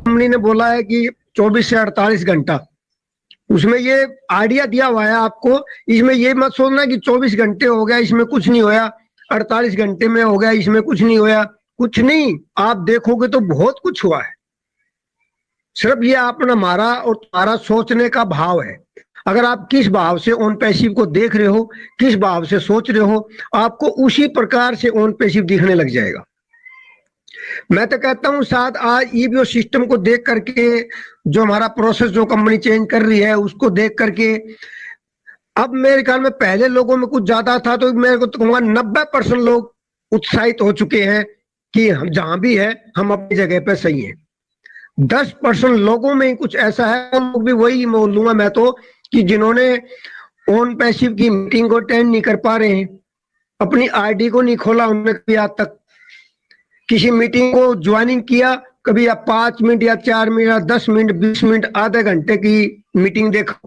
Company ने बोला है कि 24 से 48 घंटा, उसमें ये आइडिया दिया हुआ है आपको। इसमें ये मत सोचना कि 24 घंटे हो गया इसमें कुछ नहीं होया, 48 घंटे में हो गया इसमें कुछ नहीं होया। कुछ नहीं, आप देखोगे तो बहुत कुछ हुआ है। सिर्फ ये अपना हमारा और तुम्हारा सोचने का भाव है। अगर आप किस भाव से ऑन पैसिव को देख रहे हो, किस भाव से सोच रहे हो, आपको उसी प्रकार से ऑन पैसिव दिखने लग जाएगा। मैं तो कहता हूं शायद आज ईबीओ सिस्टम को देख करके, जो हमारा प्रोसेस जो कंपनी चेंज कर रही है उसको देख करके, अब मेरे ख्याल में पहले लोगों में कुछ ज्यादा था, तो मेरे को तो कहूंगा 90% लोग उत्साहित हो चुके हैं कि हम जहां भी है हम अपनी जगह पे सही हैं। 10% लोगों में ही कुछ ऐसा है, उन लोग भी वही बोल लूंगा मैं तो, कि जिन्होंने ऑन पैसिव की मीटिंग को अटेंड नहीं कर पा रहे हैं, अपनी आईडी को नहीं खोला उन्होंने कभी आज तक, किसी मीटिंग को ज्वाइनिंग किया कभी, या 5 मिनट या 4 मिनट या 10 मिनट 20 मिनट आधे घंटे की मीटिंग देखा,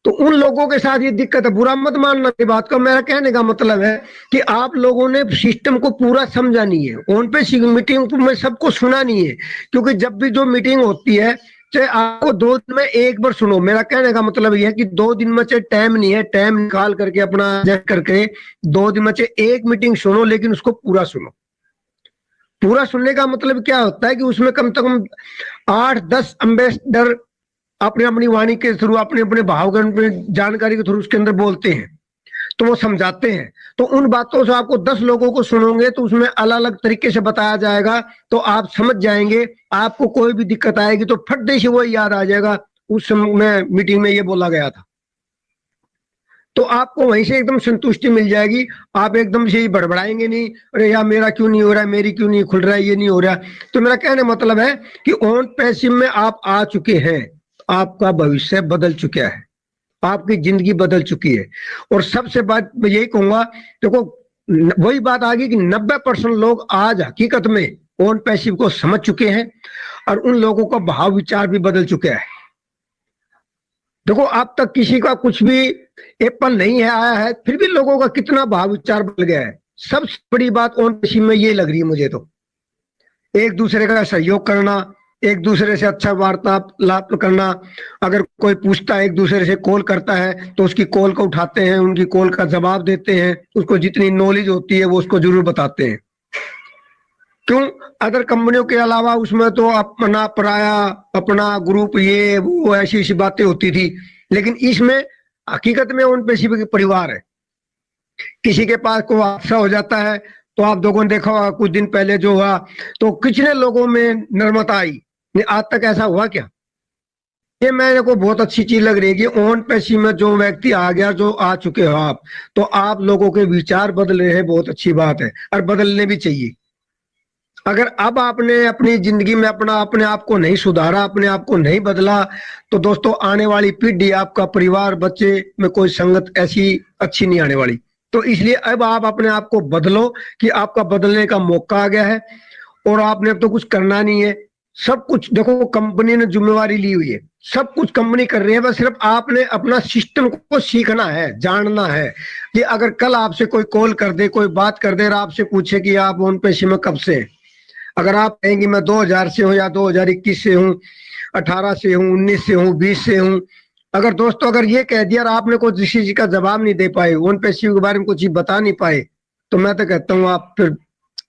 तो उन लोगों के साथ ये दिक्कत है। बुरा मत मानना की बात को, मेरा कहने का मतलब है कि आप लोगों ने सिस्टम को पूरा समझा नहीं है, ऑन पे मीटिंग में सबको सुना नहीं है। क्योंकि जब भी जो मीटिंग होती है, चाहे आपको 2 दिन में एक बार सुनो, मेरा कहने का मतलब यह है कि 2 दिन में चाहे टाइम नहीं है, टाइम निकाल करके अपना एडजस्ट करके 2 दिन में चाहे एक मीटिंग सुनो, लेकिन उसको पूरा सुनो। पूरा सुनने का मतलब क्या होता है कि उसमें कम से कम 8-10 एम्बेसडर अपनी अपनी वाणी के थ्रू, अपने अपने भावगण जानकारी के थ्रू उसके अंदर बोलते हैं, तो वो समझाते हैं। तो उन बातों से आपको 10 लोगों को सुनोगे तो उसमें अलग अलग तरीके से बताया जाएगा, तो आप समझ जाएंगे। आपको कोई भी दिक्कत आएगी तो फट से वो याद आ जाएगा, उस समय में मीटिंग में ये बोला गया था, तो आपको वहीं से एकदम संतुष्टि मिल जाएगी। आप एकदम से ही बड़बड़ाएंगे नहीं, अरे यार मेरा क्यों नहीं हो रहा है, मेरी क्यों नहीं खुल रहा है, ये नहीं हो रहा। तो मेरा कहने मतलब है कि ऑन पैसिव में आप आ चुके हैं, आपका भविष्य बदल चुका है, आपकी जिंदगी बदल चुकी है। और सबसे बात मैं यही कहूंगा, देखो वही बात आ गई कि 90% लोग आज हकीकत में ऑन पैसिव को समझ चुके हैं, और उन लोगों का भाव विचार भी बदल चुका है। देखो अब तक किसी का कुछ भी एप्पल नहीं है आया है, फिर भी लोगों का कितना भाव विचार बदल गया है। सबसे बड़ी बात ऑन पैसिव में ये लग रही है मुझे, तो एक दूसरे का सहयोग करना, एक दूसरे से अच्छा वार्तालाप करना। अगर कोई पूछता है, एक दूसरे से कॉल करता है, तो उसकी कॉल को उठाते हैं, उनकी कॉल का जवाब देते हैं, उसको जितनी नॉलेज होती है वो उसको जरूर बताते हैं। क्यों? अदर कंपनियों के अलावा उसमें तो अपना पराया, अपना ग्रुप, ये वो ऐसी ऐसी बातें होती थी, लेकिन इसमें हकीकत में ऑन पैसिव के परिवार है। किसी के पास कोई हादसा हो जाता है, तो आप लोगों ने देखा होगा कुछ दिन पहले जो हुआ, तो कितने लोगों में नर्मता आई। आज तक ऐसा हुआ क्या? ये मेरे को बहुत अच्छी चीज लग रही है कि ऑन पैसिव में जो व्यक्ति आ गया, जो आ चुके हो आप, तो आप लोगों के विचार बदल रहे हैं, बहुत अच्छी बात है, और बदलने भी चाहिए। अगर अब आपने अपनी जिंदगी में अपने आप को नहीं सुधारा, अपने आप को नहीं बदला, तो दोस्तों आने वाली पीढ़ी, आपका परिवार, बच्चे में कोई संगत ऐसी अच्छी नहीं आने वाली। तो इसलिए अब आप अपने आप को बदलो, कि आपका बदलने का मौका आ गया है, और आपने अब तो कुछ करना नहीं है। सब कुछ देखो कंपनी ने जिम्मेवारी ली हुई है, सब कुछ कंपनी कर रही है, बस सिर्फ आपने अपना सिस्टम को सीखना है, जानना है। कि अगर कल आपसे कोई कॉल कर दे, कोई बात कर दे, और आपसे पूछे कि आप ऑन पैसिव में कब से हैं, अगर आप कहेंगे मैं 2000 से हूं, या 2021 से हूं, 18 से हूं, 19 से हूं, 20 से हूं, अगर दोस्तों अगर ये कह दिया और आपने कोई किसी चीज का जवाब नहीं दे पाए, ऑन पैसिव के बारे में कुछ चीज बता नहीं पाए, तो मैं तो कहता हूँ आप फिर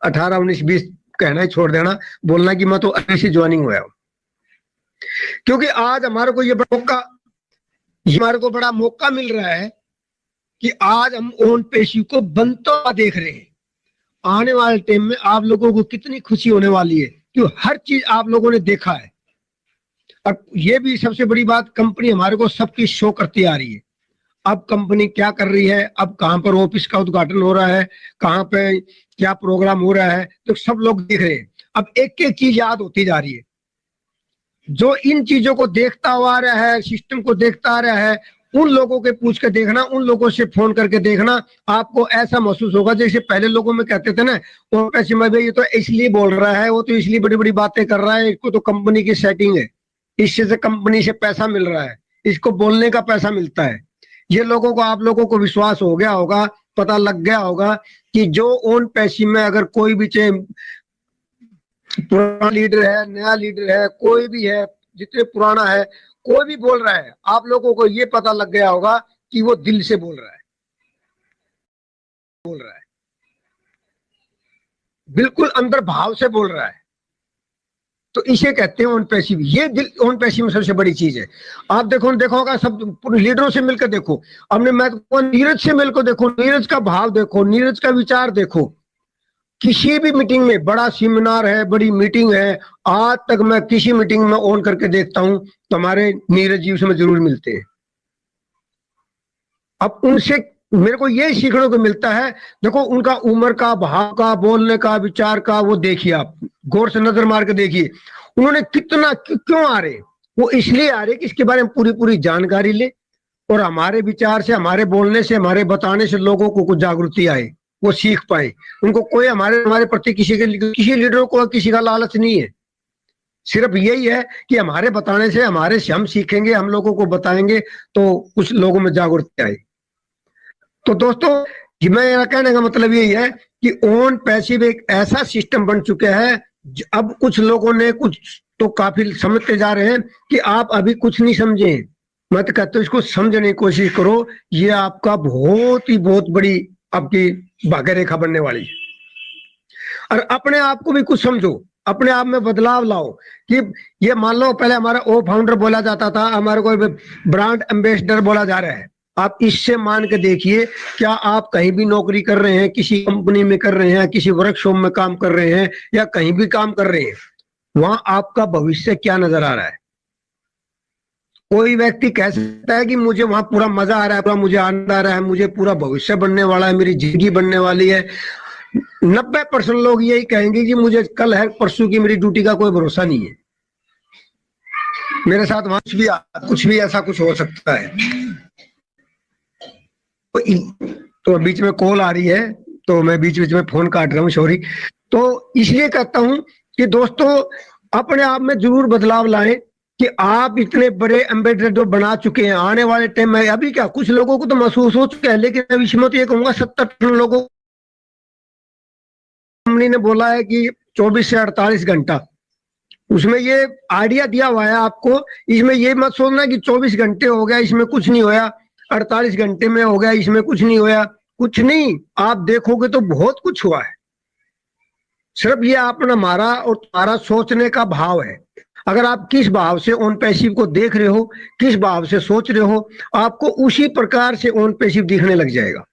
18, 19, 20 कहना ही छोड़ देना, बोलना कि मैं तो ऐसी ज्वाइनिंग हुआ हूं। क्योंकि आज हमारे को ये हमारे को बड़ा मौका मिल रहा है कि आज हम ऑन पैसिव को बनता देख रहे हैं। आने वाले टाइम में आप लोगों को कितनी खुशी होने वाली है, क्योंकि हर चीज आप लोगों ने देखा है। और ये भी सबसे बड़ी बात, कंपनी हमारे को सबकी शो करती आ रही है। अब कंपनी क्या कर रही है, अब कहां पर ऑफिस का उद्घाटन हो रहा है, कहां पे क्या प्रोग्राम हो रहा है, तो सब लोग देख रहे हैं। अब एक एक चीज याद होती जा रही है। जो इन चीजों को देखता हुआ आ रहा है, सिस्टम को देखता आ रहा है, उन लोगों के पूछ के देखना, उन लोगों से फोन करके देखना, आपको ऐसा महसूस होगा जैसे पहले लोगों में कहते थे ना, वो पैसे में ये तो इसलिए बोल रहा है, वो तो इसलिए बड़ी बड़ी बातें कर रहा है, इसको तो कंपनी की सेटिंग है, इससे से कंपनी से पैसा मिल रहा है, इसको बोलने का पैसा मिलता है। ये लोगों को, आप लोगों को विश्वास हो गया होगा, पता लग गया होगा कि जो ओन पैसिव में अगर कोई भी चाहे पुराना लीडर है, नया लीडर है, कोई भी है, जितने पुराना है, कोई भी बोल रहा है, आप लोगों को ये पता लग गया होगा कि वो दिल से बोल रहा है, बिल्कुल अंदर भाव से बोल रहा है। तो इसे कहते हैं ओन पैसिव। ये दिल ओन पैसिव में सबसे बड़ी चीज है। आप देखो होगा, सब लीडरों से मिलकर देखो, अपने मैं नीरज से मिलकर देखो, नीरज का भाव देखो, नीरज का विचार देखो। किसी भी मीटिंग में, बड़ा सेमिनार है, बड़ी मीटिंग है, आज तक मैं किसी मीटिंग में ऑन करके देखता हूं तो हमारे नीरज जी उसमें जरूर मिलते हैं। अब उनसे मेरे को ये सीखने को मिलता है। देखो उनका उम्र का, भाव का, बोलने का, विचार का, वो देखिए, आप गौर से नजर मार के देखिए उन्होंने कितना, क्यों आ रहे, वो इसलिए आ रहे कि इसके बारे में पूरी पूरी जानकारी ले और हमारे विचार से, हमारे बोलने से, हमारे बताने से लोगों को कुछ जागृति आए, वो सीख पाए। उनको कोई हमारे प्रति किसी लीडरों को किसी का लालच नहीं है, सिर्फ यही है कि हमारे बताने से, हमारे से हम सीखेंगे, हम लोगों को बताएंगे तो कुछ लोगों में जागृति आए। तो दोस्तों मेरा कहने का मतलब यही है कि ओन पैसिव एक ऐसा सिस्टम बन चुका है। अब कुछ लोगों ने कुछ तो काफी समझते जा रहे हैं कि आप अभी कुछ नहीं समझे। मैं तो कहता हूँ इसको समझने की कोशिश करो, ये आपका बहुत बड़ी आपकी भाग्य रेखा बनने वाली है। और अपने आप को भी कुछ समझो, अपने आप में बदलाव लाओ कि ये मान लो पहले हमारा ओ फाउंडर बोला जाता था, हमारे कोई ब्रांड एम्बेसडर बोला जा रहा है। आप इससे मान के देखिए, क्या आप कहीं भी नौकरी कर रहे हैं, किसी कंपनी में कर रहे हैं, किसी वर्कशॉप में काम कर रहे हैं या कहीं भी काम कर रहे हैं, वहां आपका भविष्य क्या नजर आ रहा है? कोई व्यक्ति कह सकता है कि मुझे वहां पूरा मजा आ रहा है, पूरा मुझे आनंद आ रहा है, मुझे पूरा भविष्य बनने वाला है, मेरी जिंदगी बनने वाली है। 90% लोग यही कहेंगे कि मुझे कल है परसों की मेरी ड्यूटी का कोई भरोसा नहीं है, मेरे साथ वहां कुछ भी ऐसा कुछ हो सकता है। तो बीच में कॉल आ रही है तो मैं बीच बीच में फोन काट रहा हूँ, सॉरी। तो इसलिए कहता हूं कि दोस्तों अपने आप में जरूर बदलाव लाएं कि आप इतने बड़े एम्बेसडर जो बना चुके हैं, आने वाले टाइम में अभी क्या कुछ लोगों को तो महसूस हो चुका है, लेकिन मैं इसमें तो ये कहूंगा 70% लोगों कंपनी ने बोला है कि 24 से 48 घंटा, उसमें ये आइडिया दिया हुआ है आपको। इसमें ये मत सोचना कि 24 घंटे हो गया इसमें कुछ नहीं होया, 48 घंटे में हो गया इसमें कुछ नहीं होया। कुछ नहीं, आप देखोगे तो बहुत कुछ हुआ है। सिर्फ ये अपना हमारा और तुम्हारा सोचने का भाव है। अगर आप किस भाव से ऑन पैसिव को देख रहे हो, किस भाव से सोच रहे हो, आपको उसी प्रकार से ऑन पैसिव दिखने लग जाएगा।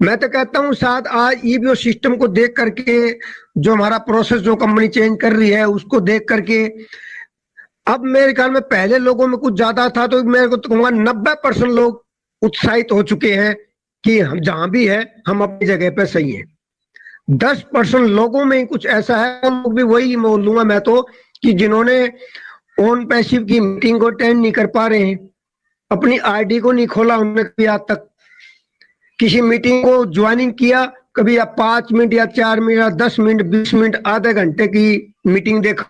मैं तो कहता हूं साथ आज ईबीओ सिस्टम को देख करके, जो हमारा प्रोसेस जो कंपनी चेंज कर रही है उसको देख करके, अब मेरे ख्याल में पहले लोगों में कुछ ज्यादा था, तो मेरे को तो कहूंगा 90% लोग उत्साहित हो चुके हैं कि हम जहां भी है हम अपनी जगह पे सही हैं। 10% लोगों में कुछ ऐसा है, लोग भी वही बोलूंगा मैं तो, कि जिन्होंने ऑन पैसिव की मीटिंग को अटेंड नहीं कर पा रहे हैं, अपनी आईडी को नहीं खोला उन्होंने कभी आज तक, किसी मीटिंग को ज्वाइनिंग किया कभी, या 5 मिनट या 4 मिनट या 10 मिनट 20 मिनट आधे घंटे की मीटिंग देखा,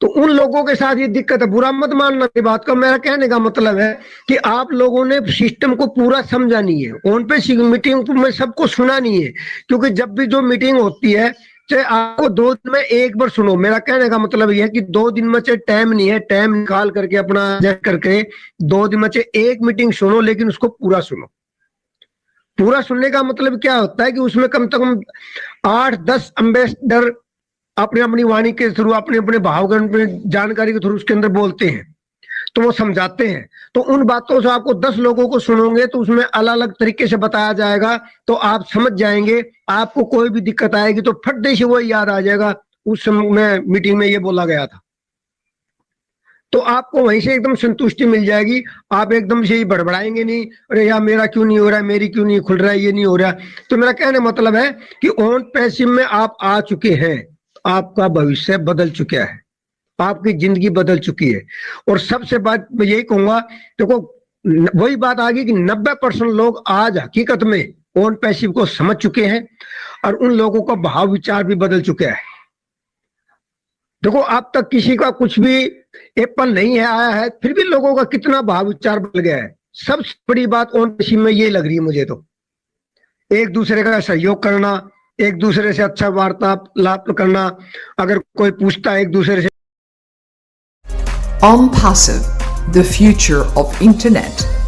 तो उन लोगों के साथ ये दिक्कत है। बुरा मत मानना की बात का, मेरा कहने का मतलब है कि आप लोगों ने सिस्टम को पूरा समझा नहीं है, ऑन पे मीटिंग में सबको सुना नहीं है। क्योंकि जब भी जो मीटिंग होती है, चाहे आपको 2 दिन में एक बार सुनो, मेरा कहने का मतलब यह है कि 2 दिन में चाहे टाइम नहीं है, टाइम निकाल करके अपना एडजस्ट करके 2 दिन में चाहे एक मीटिंग सुनो, लेकिन उसको पूरा सुनो। पूरा सुनने का मतलब क्या होता है कि उसमें कम से कम 8-10 एम्बेसडर अपने अपनी वाणी के थ्रू, अपने अपने भावगण में जानकारी के थ्रू उसके अंदर बोलते हैं, तो वो समझाते हैं। तो उन बातों से आपको 10 लोगों को सुनोगे तो उसमें अलग अलग तरीके से बताया जाएगा, तो आप समझ जाएंगे। आपको कोई भी दिक्कत आएगी तो फट से वो याद आ जाएगा, उस समय में मीटिंग में ये बोला गया था, तो आपको वहीं से एकदम संतुष्टि मिल जाएगी। आप एकदम से ही बड़बड़ाएंगे नहीं, अरे यार मेरा क्यों नहीं हो रहा है, मेरी क्यों नहीं खुल रहा है, ये नहीं हो रहा। तो मेरा कहने मतलब है कि ऑन पैसिव में आप आ चुके हैं, आपका भविष्य बदल चुका है, आपकी जिंदगी बदल चुकी है। और सबसे बात मैं यही कहूंगा, देखो वही बात आ गई कि 90% लोग आज हकीकत में ऑन पैसिव को समझ चुके हैं और उन लोगों का भाव विचार भी बदल चुका है। देखो अब तक किसी का कुछ भी एप्पल नहीं है आया है, फिर भी लोगों का कितना भाव विचार बदल गया है। सबसे बड़ी बात ओनरशिप में ये लग रही है मुझे, तो एक दूसरे का सहयोग करना, एक दूसरे से अच्छा वार्तालाप करना, अगर कोई पूछता है एक दूसरे से। OnPassive, the future of internet.